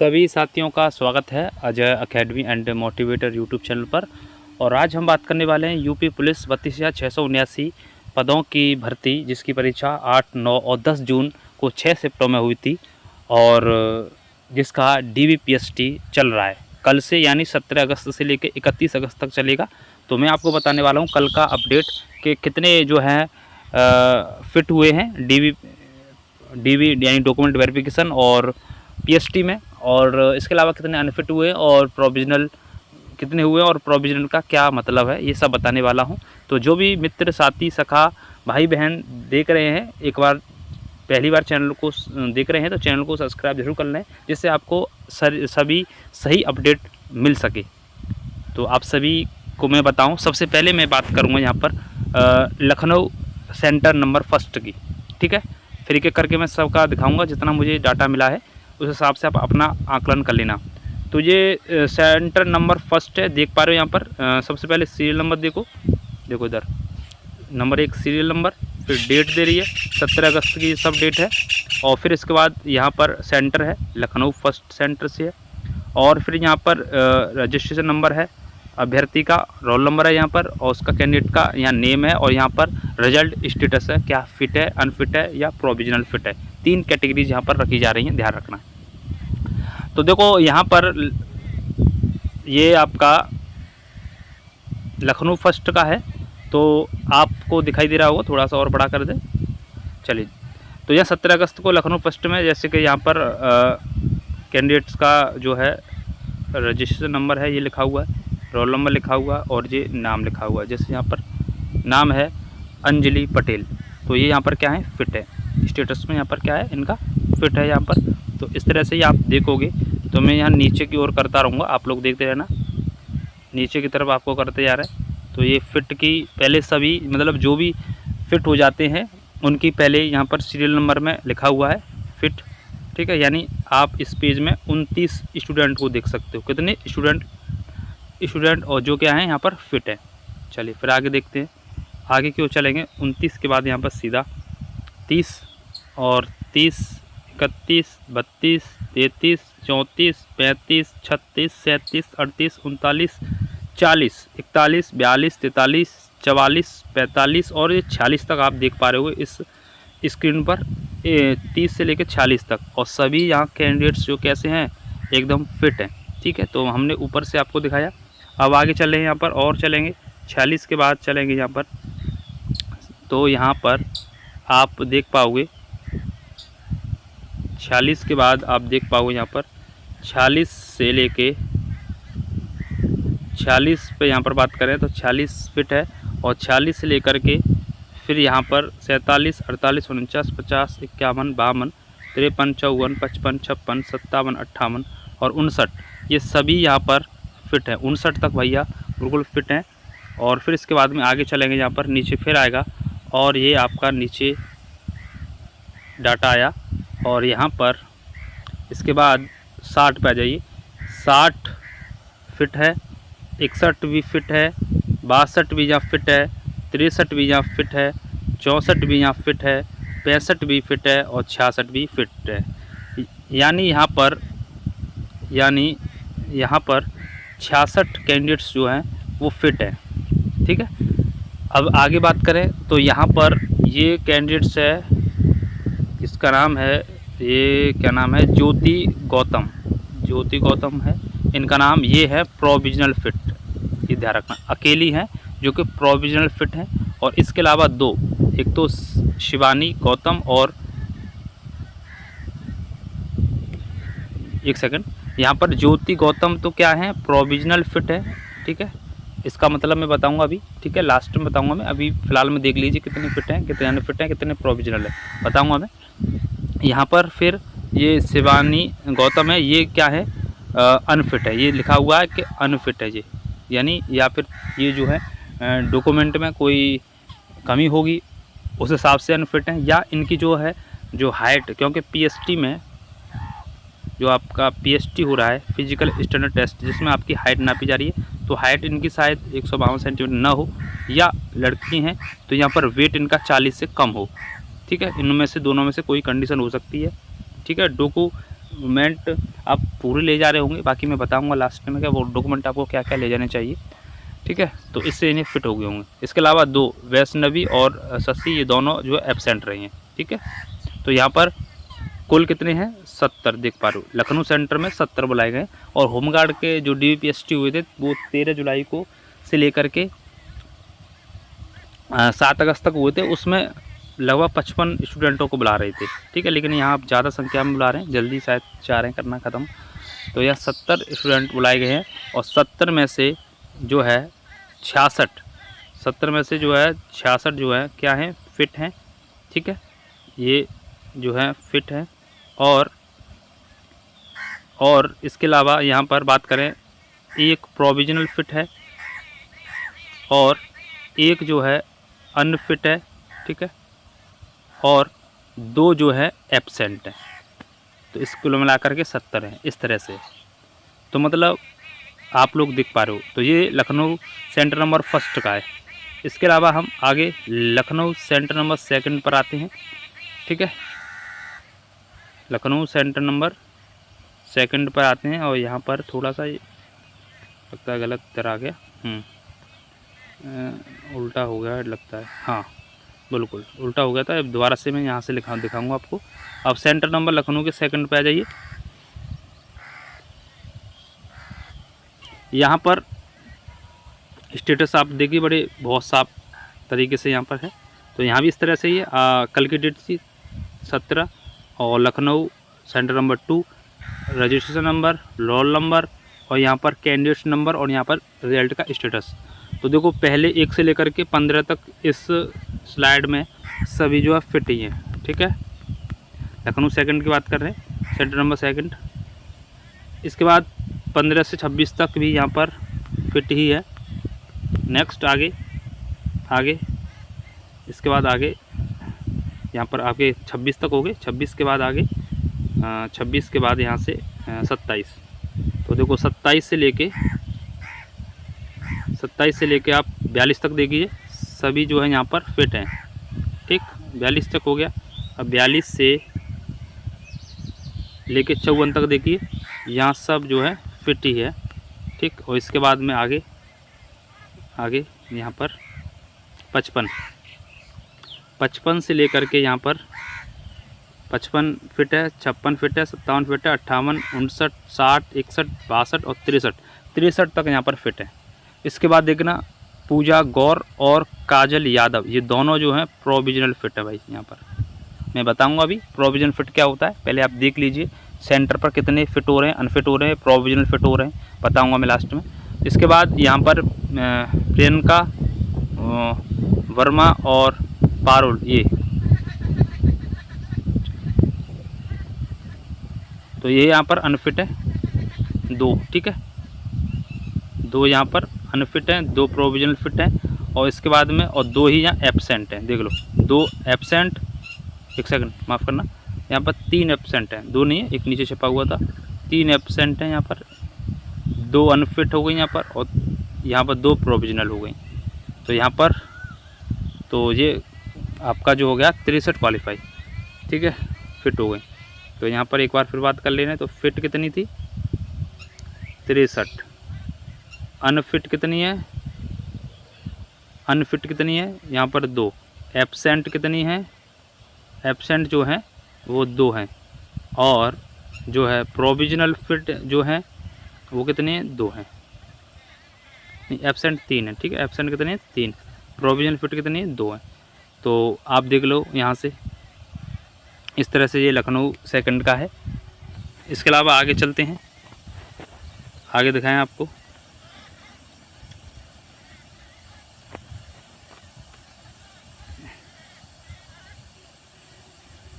सभी साथियों का स्वागत है Ajay academy and motivator YouTube channel पर। और आज हम बात करने वाले हैं यूपी पुलिस 32,679 पदों की भर्ती, जिसकी परीक्षा 8, 9 और 10 जून को 6 शिफ्टों में हुई थी और जिसका DVPST चल रहा है कल से, यानी 17 अगस्त से लेकर 31 अगस्त तक चलेगा। तो मैं आपको बताने वाला हूं कल का अपडेट कि कितने जो हैं फिट हुए हैं DV यानी डॉक्यूमेंट वेरिफिकेशन और PST में, और इसके अलावा कितने अनफिट हुए और प्रोविजनल कितने हुए और प्रोविजनल का क्या मतलब है, ये सब बताने वाला हूं। तो जो भी मित्र, साथी, सखा, भाई बहन देख रहे हैं, एक बार पहली बार चैनल को देख रहे हैं तो चैनल को सब्सक्राइब जरूर कर लें, जिससे आपको सभी सही अपडेट मिल सके। तो आप सभी को मैं बताऊं, सबसे पहले मैं बात करूंगा यहाँ पर लखनऊ सेंटर नंबर 1 की, ठीक है। फिर एक एक करके मैं सबका दिखाऊंगा, जितना मुझे डाटा मिला है उस हिसाब से आप अपना आकलन कर लेना। तो ये सेंटर नंबर 1 है, देख पा रहे हो यहाँ पर। सबसे पहले सीरियल नंबर देखो इधर, नंबर 1 सीरियल नंबर, फिर डेट दे रही है 17 अगस्त की सब डेट है, और फिर इसके बाद यहाँ पर सेंटर है लखनऊ 1 सेंटर से है, और फिर यहाँ पर रजिस्ट्रेशन नंबर है, अभ्यर्थी का रोल नंबर है यहाँ पर, और उसका कैंडिडेट का यहाँ नेम है, और यहाँ पर रिजल्ट स्टेटस है, क्या फिट है, अनफिट है या प्रोविजनल फिट है। 3 कैटेगरीज यहाँ पर रखी जा रही हैं, ध्यान रखना। तो देखो यहाँ पर ये आपका लखनऊ 1 का है, तो आपको दिखाई दे रहा होगा, थोड़ा सा और बड़ा कर दे, चलिए। तो यह 17 अगस्त को लखनऊ 1 में, जैसे कि यहाँ पर कैंडिडेट्स का जो है रजिस्ट्रेशन नंबर है ये लिखा हुआ है, रोल नंबर लिखा हुआ और ये नाम लिखा हुआ है। जैसे यहाँ पर नाम है अंजलि पटेल, तो ये यहाँ पर क्या है, फिट है, स्टेटस में यहाँ पर क्या है, इनका फिट है यहाँ पर। तो इस तरह से ही आप देखोगे। तो मैं यहाँ नीचे की ओर करता रहूँगा, आप लोग देखते रहना, नीचे की तरफ आपको करते जा रहे हैं। तो ये फिट की पहले सभी, मतलब जो भी फिट हो जाते हैं उनकी पहले यहाँ पर सीरियल नंबर में लिखा हुआ है फिट, ठीक है। यानी आप इस पेज में 29 स्टूडेंट को देख सकते हो, कितने स्टूडेंट और जो क्या है यहाँ पर फिट है। चलिए फिर आगे देखते हैं, आगे क्यों चलेंगे। 29 के बाद यहाँ पर सीधा 30 और 30, 31, 32, 33, 34, 35, 36, 37, 38, 39, 40, 41, 42, 43, 44, 45 और ये 46 तक आप देख पा रहे हो इस स्क्रीन पर, 30 से लेकर 46 तक। और सभी यहाँ कैंडिडेट्स जो कैसे हैं, एकदम फिट हैं, ठीक है। तो हमने ऊपर से आपको दिखाया। अब आगे चल रहे हैं यहाँ पर, और चलेंगे 46 के बाद चलेंगे यहाँ पर। तो यहाँ पर आप देख पाओगे 46 के बाद आप देख पाओगे यहाँ पर 46 से लेके 46 पे यहाँ पर बात करें तो 46 फिट है, और 46 से लेकर के फिर यहाँ पर 47, 48, 49, 50, 51, 52, 53, 54, 55, 56, 57, 58 और 59, ये सभी यहाँ पर फिट है। 59 तक भैया बिल्कुल फिट हैं। और फिर इसके बाद में आगे चलेंगे, यहाँ पर नीचे फिर आएगा, और ये आपका नीचे डाटा आया, और यहाँ पर इसके बाद 60 पे आ जाइए। 60 फिट है, 61 भी फिट है, 62 भी यहाँ फिट है, 63 भी यहाँ फिट है, 64 भी यहाँ फिट है, 65 भी फिट है और 66 भी फिट है। यानी यहाँ पर 66 कैंडिडेट्स जो हैं वो फिट है, ठीक है। अब आगे बात करें तो यहाँ पर ये कैंडिडेट्स है, इसका नाम है, ये क्या नाम है, ज्योति गौतम है इनका नाम। ये है प्रोविजनल फिट, ये ध्यान रखना, अकेली हैं जो कि प्रोविजनल फिट हैं। और इसके अलावा 2, एक तो शिवानी गौतम और एक सेकंड, यहाँ पर ज्योति गौतम तो क्या है, प्रोविजनल फिट है, ठीक है। इसका मतलब मैं बताऊंगा अभी, ठीक है, लास्ट में बताऊंगा मैं। अभी फ़िलहाल में देख लीजिए कितने फिट हैं, कितने अनफिट हैं, कितने प्रोविजनल है, बताऊंगा मैं। यहाँ पर फिर ये शिवानी गौतम है, ये क्या है, अनफिट है, ये लिखा हुआ है कि अनफिट है ये, यानी या फिर ये जो है डॉक्यूमेंट में कोई कमी होगी उस हिसाब से अनफिट है, या इनकी जो है जो हाइट, क्योंकि PST में जो आपका PST हो रहा है, फिजिकल स्टैंडर्ड टेस्ट, जिसमें आपकी हाइट नापी जा रही है, तो हाइट इनकी शायद 152 सेंटीमीटर ना हो, या लड़की हैं तो यहाँ पर वेट इनका 40 से कम हो, ठीक है। इनमें से दोनों में से कोई कंडीशन हो सकती है, ठीक है। डॉक्यूमेंट आप पूरे ले जा रहे होंगे, बाकी मैं बताऊँगा लास्ट में क्या वो डॉक्यूमेंट आपको क्या क्या ले जाने चाहिए, ठीक है। तो इससे इन्हें फिट हो गए होंगे। इसके अलावा 2 वैष्णवी और शशि ये दोनों जो है एब्सेंट रही हैं, ठीक है। तो यहाँ पर कुल कितने हैं 70 देख पा रहे हो। लखनऊ सेंटर में 70 बुलाए गए और होमगार्ड के जो DVPST हुए थे वो 13 जुलाई को से लेकर के 7 अगस्त तक हुए थे। उसमें लगभग 55 स्टूडेंटों को बुला रहे थे, ठीक है। लेकिन यहाँ आप ज़्यादा संख्या में बुला रहे हैं, जल्दी शायद चाह रहे हैं करना ख़त्म। तो यहाँ 70 स्टूडेंट बुलाए गए हैं और 70 में से जो है 66 जो है क्या हैं फिट हैं, ठीक है। ये जो है फिट हैं और इसके अलावा यहाँ पर बात करें एक प्रोविजनल फिट है और एक जो है अनफिट है, ठीक है, और 2 जो है एब्सेंट है। तो इस कुल मिलाकर के 70 हैं इस तरह से। तो मतलब आप लोग देख पा रहे हो। तो ये लखनऊ सेंटर नंबर 1 का है। इसके अलावा हम आगे लखनऊ सेंटर नंबर 2 पर आते हैं, ठीक है। लखनऊ सेंटर नंबर 2 पर आते हैं और यहाँ पर थोड़ा सा लगता है गलत तरह आ गया, उल्टा हो गया लगता है, हाँ बिल्कुल उल्टा हो गया था। अब दोबारा से मैं यहाँ से दिखाऊंगा आपको। अब सेंटर नंबर लखनऊ के 2 पे आ जाइए। यहाँ पर स्टेटस आप देखिए बड़े बहुत साफ तरीके से यहाँ पर है। तो यहाँ भी इस तरह से ही है। कल की डेट थी 17 और Lucknow centre number 2 registration number, roll number और यहाँ पर कैंडिडेट नंबर और यहाँ पर रिजल्ट का स्टेटस। तो देखो पहले 1 से लेकर के 15 तक इस स्लाइड में सभी जो है फिट ही हैं, ठीक है। लखनऊ 2 की बात कर रहे हैं, सेंटर नंबर 2। इसके बाद 15 से 26 तक भी यहाँ पर फिट ही है। नेक्स्ट आगे इसके बाद आगे यहाँ पर आगे 26 तक हो गए। 26 के बाद आगे 26 के बाद यहाँ से 27। तो देखो 27 से लेके आप 42 तक देखिए सभी जो है यहाँ पर फिट हैं, ठीक। 42 तक हो गया। अब 42 से लेके 54 तक देखिए यहाँ सब जो है फिट ही है, ठीक। और इसके बाद में आगे यहाँ पर 55 से लेकर के यहाँ पर 55 फिट है, 56 फिट है, 57 फिट है, 58, 59, 60, 61, 62 और 63 तक यहाँ पर फिट है। इसके बाद देखना पूजा गौर और काजल यादव ये दोनों जो हैं प्रोविजनल फिट है भाई। यहाँ पर मैं बताऊंगा अभी प्रोविजनल फिट क्या होता है, पहले आप देख लीजिए सेंटर पर कितने फिट हो रहे हैं, अनफिट हो रहे हैं, प्रोविजनल फिट हो रहे हैं, बताऊंगा मैं लास्ट में। इसके बाद यहाँ पर प्रियंका वर्मा और पारुल ये तो ये यहाँ पर अनफिट है 2, ठीक है। 2 यहाँ पर अनफिट हैं, 2 प्रोविजनल फिट हैं और इसके बाद में और 2 ही यहाँ एब्सेंट हैं। देख लो 2 एब्सेंट, 1 सेकंड माफ़ करना, यहाँ पर 3 एब्सेंट हैं, 2 नहीं है, एक नीचे छपा हुआ था। 3 एब्सेंट हैं यहाँ पर, 2 अनफिट हो गई यहाँ पर और यहाँ पर 2 प्रोविजनल हो गई। तो यहाँ पर तो ये आपका जो हो गया 63 क्वालिफाई, ठीक है, फिट हो गई। तो यहाँ पर एक बार फिर बात कर लेना। तो फिट कितनी थी 63, अनफिट कितनी है, यहाँ पर 2, एब्सेंट कितनी है, एब्सेंट जो है वो 2 हैं और जो है प्रोविजनल फिट जो है वो कितने हैं 2 हैं, नहीं एब्सेंट 3 है, ठीक है। एब्सेंट कितने हैं 3, प्रोविजनल फिट कितनी है 2 हैं। तो आप देख लो यहाँ से इस तरह से ये लखनऊ 2 का है। इसके अलावा आगे चलते हैं, आगे दिखाएं आपको।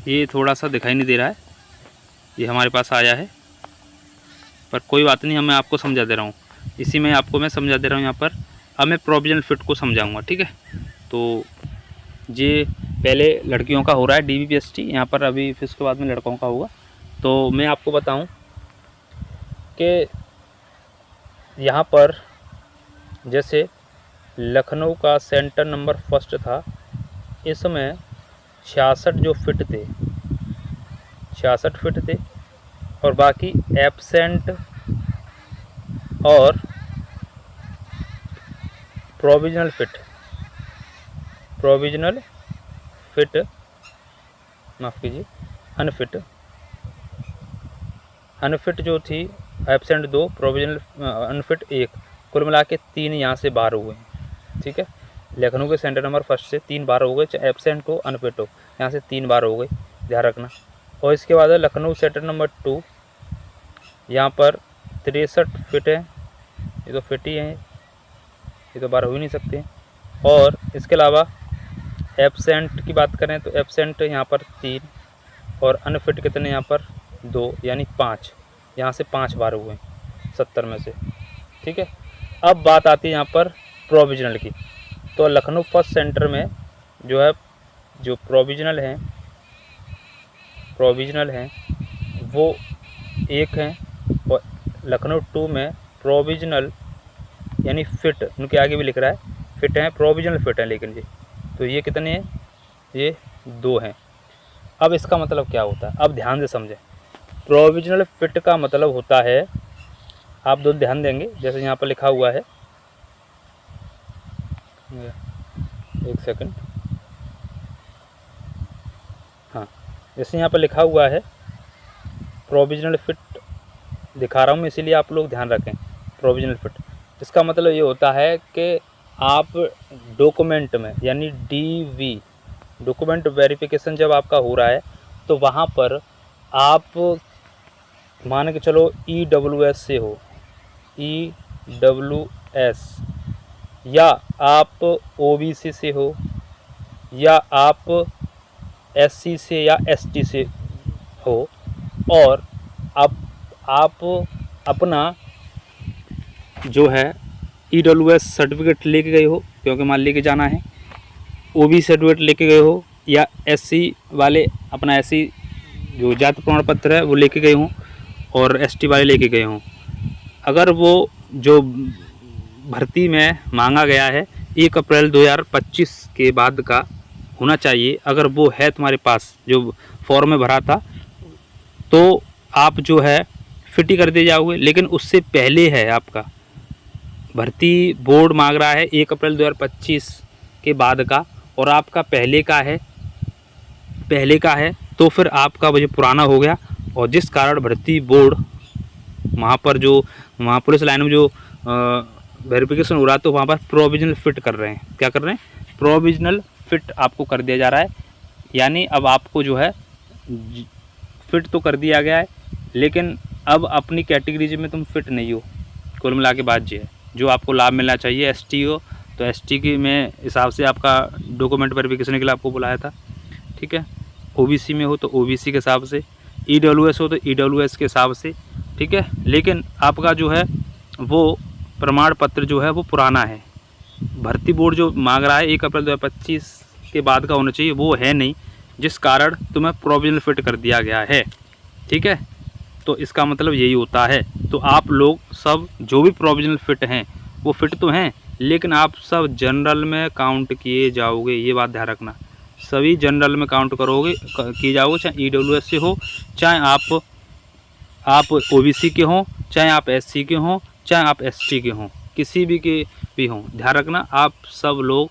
ये थोड़ा सा दिखाई नहीं दे रहा है, ये हमारे पास आया है पर कोई बात नहीं, मैं आपको समझा दे रहा हूँ, इसी में आपको मैं समझा दे रहा हूँ। यहाँ पर अब मैं प्रोविजनल फिट को समझाऊँगा, ठीक है। तो ये पहले लड़कियों का हो रहा है DVPST, यहाँ पर अभी फिर उसके बाद में लड़कों का होगा। तो मैं आपको बताऊं कि यहाँ पर जैसे लखनऊ का सेंटर नंबर 1 था, इसमें 66 जो फिट थे, 66 फिट थे और बाकी एब्सेंट और प्रोविजनल फिट, माफ़ कीजिए, अनफिट जो थी, एब्सेंट 2, प्रोविजनल अनफिट 1, कुल मिला के 3 यहाँ से बाहर हुए हैं। ठीक है, लखनऊ के सेंटर नंबर फर्स्ट से 3 बार हो गए, चाहे एब्सेंट हो अनफिट हो, यहाँ से 3 बार हो गए, ध्यान रखना। और इसके बाद है लखनऊ सेक्टर नंबर 2, यहाँ पर 63 फिट है, ये तो फिट ही है, ये तो बार हो ही नहीं सकते। और इसके अलावा एब्सेंट की बात करें तो एब्सेंट यहाँ पर 3 और अनफिट कितने यहाँ पर 2, यानी 5, यहाँ से 5 बार हुए 70 में से। ठीक है, अब बात आती है यहाँ पर प्रोविजनल की। तो लखनऊ फर्स्ट सेंटर में जो है, जो प्रोविजनल हैं वो 1 हैं, और लखनऊ 2 में प्रोविजनल यानी फिट, उनके आगे भी लिख रहा है फिट हैं, प्रोविजनल फिट हैं, लेकिन जी तो ये कितने हैं, ये 2 हैं। अब इसका मतलब क्या होता है, अब ध्यान से समझें। प्रोविजनल फिट का मतलब होता है, आप दोनों ध्यान देंगे, जैसे यहाँ पर लिखा हुआ है, एक सेकंड, हाँ, जैसे यहाँ पर लिखा हुआ है प्रोविजनल फिट दिखा रहा हूँ मैं, इसीलिए आप लोग ध्यान रखें। प्रोविजनल फिट, इसका मतलब ये होता है कि आप डॉक्यूमेंट में, यानी DV डॉक्यूमेंट वेरिफिकेशन जब आपका हो रहा है, तो वहाँ पर आप मान के चलो EWS से हो, EWS, या आप OBC से हो, या आप SC से या ST से हो, और आप अपना जो है EWS सर्टिफिकेट लेके गए हो, क्योंकि मान लेके जाना है, OBC सर्टिफिकेट लेके गए हो, या SC वाले अपना SC जो जाति प्रमाण पत्र है वो लेके गए हों, और ST वाले लेके गए हों। अगर वो जो भर्ती में मांगा गया है 1 अप्रैल 2025 के बाद का होना चाहिए, अगर वो है तुम्हारे पास, जो फॉर्म में भरा था, तो आप जो है फिट ही कर दे जाओगे। लेकिन उससे पहले है आपका, भर्ती बोर्ड मांग रहा है 1 अप्रैल 2025 के बाद का, और आपका पहले का है, तो फिर आपका वजह पुराना हो गया, और जिस कारण भर्ती बोर्ड वहाँ पर जो पुलिस लाइन में जो वेरिफिकेशन हो रहा है, तो वहाँ पर प्रोविजनल फिट कर रहे हैं। क्या कर रहे हैं, प्रोविजनल फिट आपको कर दिया जा रहा है। यानी अब आपको जो है फिट तो कर दिया गया है, लेकिन अब अपनी कैटेगरी में तुम फिट नहीं हो। कुल मिला के बात ये है, जो आपको लाभ मिलना चाहिए, ST हो तो ST की में हिसाब से आपका डॉक्यूमेंट वेरिफिकेशन के लिए आपको बुलाया था। ठीक है, OBC में हो तो OBC के हिसाब से, EWS हो तो EWS के हिसाब से। ठीक है, लेकिन आपका जो है वो प्रमाण पत्र जो है वो पुराना है। भर्ती बोर्ड जो मांग रहा है 1 अप्रैल 2025 के बाद का होना चाहिए, वो है नहीं, जिस कारण तुम्हें प्रोविजनल फिट कर दिया गया है। ठीक है, तो इसका मतलब यही होता है। तो आप लोग सब जो भी प्रोविजनल फिट हैं वो फिट तो हैं, लेकिन आप सब जनरल में काउंट किए जाओगे, ये बात ध्यान रखना। सभी जनरल में काउंट किए जाओगे, चाहे EWS से हो, चाहे आप OBC के हों, चाहे आप SC के हों, चाहे आप ST के हों, किसी भी हों। ध्यान रखना, आप सब लोग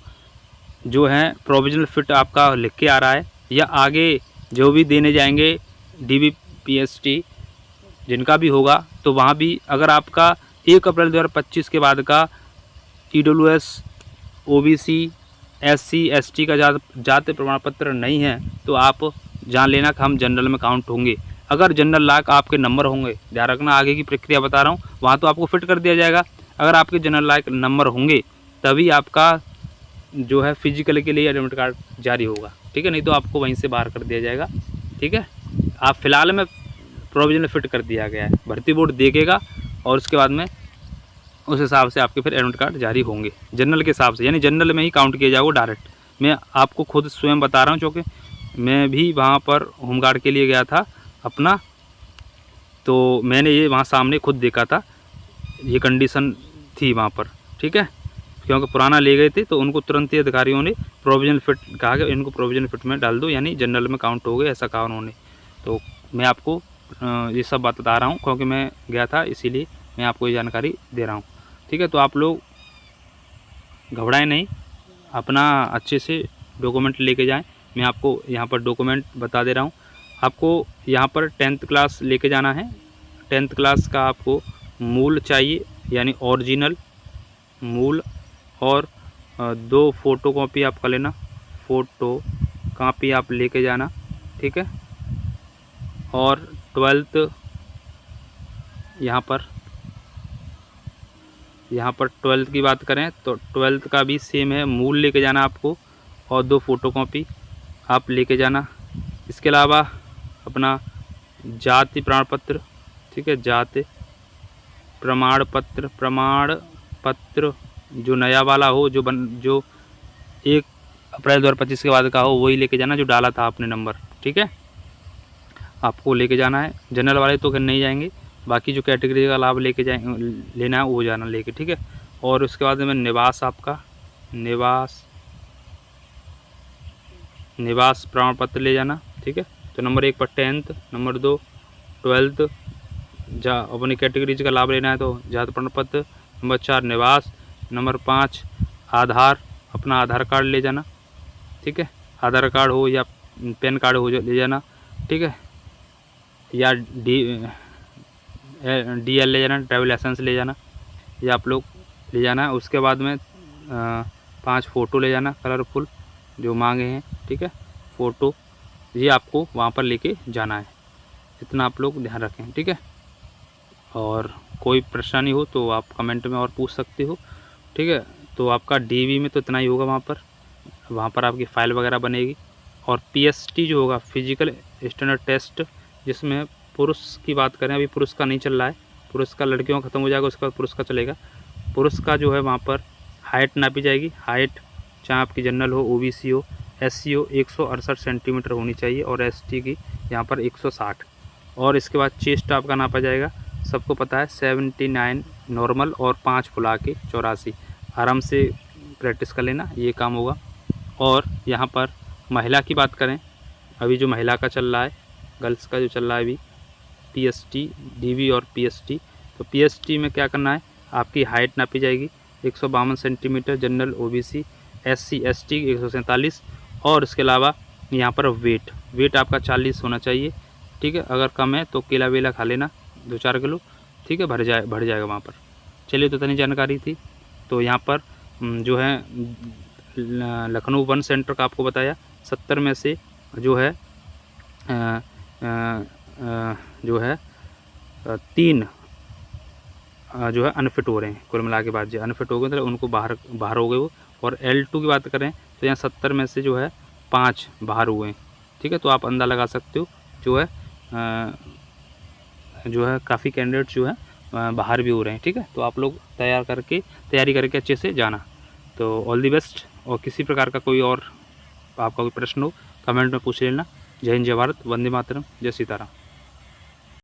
जो हैं प्रोविजनल फिट आपका लिख के आ रहा है, या आगे जो भी देने जाएंगे DV PST जिनका भी होगा, तो वहाँ भी अगर आपका 1 अप्रैल 2025 के बाद का EWS, OBC, SC, ST का जाति प्रमाण पत्र नहीं है, तो आप जान लेना कि हम जनरल में काउंट होंगे। अगर जनरल लायक आपके नंबर होंगे, ध्यान रखना आगे की प्रक्रिया बता रहा हूँ, वहाँ तो आपको फिट कर दिया जाएगा। अगर आपके जनरल लायक नंबर होंगे तभी आपका जो है फिजिकल के लिए एडमिट कार्ड जारी होगा। ठीक है, नहीं तो आपको वहीं से बाहर कर दिया जाएगा। ठीक है, आप फिलहाल में प्रोविजनल फिट कर दिया गया है, भर्ती बोर्ड देखेगा, और उसके बाद में उस हिसाब से आपके फिर एडमिट कार्ड जारी होंगे जनरल के हिसाब से, यानी जनरल में ही काउंट किया जाओगे डायरेक्ट। मैं आपको खुद स्वयं बता रहा हूँ, क्योंकि मैं भी वहाँ पर होमगार्ड के लिए गया था अपना, तो मैंने ये वहाँ सामने खुद देखा था, ये कंडीशन थी वहाँ पर। ठीक है, क्योंकि पुराना ले गए थे, तो उनको तुरंत ही अधिकारियों ने प्रोविजनल फिट कहा कि इनको प्रोविजनल फिट में डाल दो, यानी जनरल में काउंट हो गए, ऐसा कहा उन्होंने। तो मैं आपको ये सब बता रहा हूँ क्योंकि मैं गया था, इसीलिए मैं आपको ये जानकारी दे रहा हूँ। ठीक है, तो आप लोग घबराएं नहीं, अपना अच्छे से डॉक्यूमेंट लेके जाएं। मैं आपको यहाँ पर डॉक्यूमेंट बता दे रहा हूँ। आपको यहाँ पर 10th क्लास लेके जाना है। 10th क्लास का आपको मूल चाहिए, यानी ओरिजिनल मूल, और 2 फ़ोटो कॉपी आपका लेना, फ़ोटो कॉपी आप लेके जाना। ठीक है, और 12th यहाँ पर 12th की बात करें तो 12th का भी सेम है, मूल लेके जाना आपको और 2 फ़ोटो कॉपी आप लेके जाना। इसके अलावा अपना जाति प्रमाण पत्र, ठीक है, जाति प्रमाण पत्र जो नया वाला हो, जो 1 अप्रैल 2025 के बाद का हो, वही लेके जाना जो डाला था आपने नंबर। ठीक है, आपको लेके जाना है। जनरल वाले तो नहीं जाएंगे, बाकी जो कैटेगरी का लाभ लेके लेना है वो जाना लेके। ठीक है, और उसके बाद में निवास, आपका निवास प्रमाण पत्र ले जाना। ठीक है, तो नंबर 1 पर 10th, नंबर 2 12th, अपनी कैटेगरीज का लाभ लेना है तो जाति प्रमाण पत्र, नंबर 4 निवास, नंबर 5 आधार, अपना आधार कार्ड ले जाना। ठीक है, आधार कार्ड हो या पैन कार्ड हो ले जाना। ठीक है, या DL ले जाना, ड्राइविंग लाइसेंस ले जाना, ये आप लोग ले जाना है। उसके बाद में 5 फ़ोटो ले जाना कलरफुल जो मांगे हैं। ठीक है, फ़ोटो ये आपको वहाँ पर लेके जाना है, इतना आप लोग ध्यान रखें। ठीक है, और कोई परेशानी हो तो आप कमेंट में और पूछ सकते हो। ठीक है, तो आपका DV में तो इतना ही होगा, वहाँ पर आपकी फ़ाइल वगैरह बनेगी। और PST जो होगा, फिजिकल स्टैंडर्ड टेस्ट, जिसमें पुरुष की बात करें, अभी पुरुष का नहीं चल रहा है, पुरुष का लड़कियों का ख़त्म हो जाएगा, उसके बाद पुरुष का चलेगा। पुरुष का जो है वहाँ पर हाइट नापी जाएगी, हाइट चाहे आपकी जनरल हो, OBC हो, SC हो, 168 सेंटीमीटर होनी चाहिए, और ST की यहाँ पर 160। और इसके बाद चेस्ट आपका नापा जाएगा, सबको पता है 79 नॉर्मल और 5 फुला के 84। आराम से प्रैक्टिस कर लेना, ये काम होगा। और यहाँ पर महिला की बात करें, अभी जो महिला का चल रहा है, गर्ल्स का जो चल रहा है अभी PST, DV और PST, तो PST में क्या करना है, आपकी हाइट नापी जाएगी 152 centimetre, general, OBC, SC ST 147, और इसके अलावा यहाँ पर वेट आपका 40 होना चाहिए। ठीक है, अगर कम है तो केला वेला खा लेना 2-4 किलो। ठीक है, बढ़ जाएगा वहाँ पर। चलिए, तो इतनी जानकारी थी। तो यहाँ पर जो है लखनऊ वन सेंटर का आपको बताया, 70 में से जो है 3 जो है अनफिट हो रहे हैं। कुल मिला के बाद जो अनफिट हो गए तो उनको बाहर हो गए वो। और L2 की बात करें तो यहाँ 70 में से जो है 5 बाहर हुए हैं। ठीक है, तो आप अंदाज़ा लगा सकते हो जो है काफ़ी कैंडिडेट्स जो है बाहर भी हो रहे हैं। ठीक है, तो आप लोग तैयारी करके अच्छे से जाना। तो ऑल दी बेस्ट। और किसी प्रकार का कोई और आपका कोई प्रश्न हो, कमेंट में पूछ लेना। जय हिंद, जय भारत, वंदे मातरम, जय सीताराम।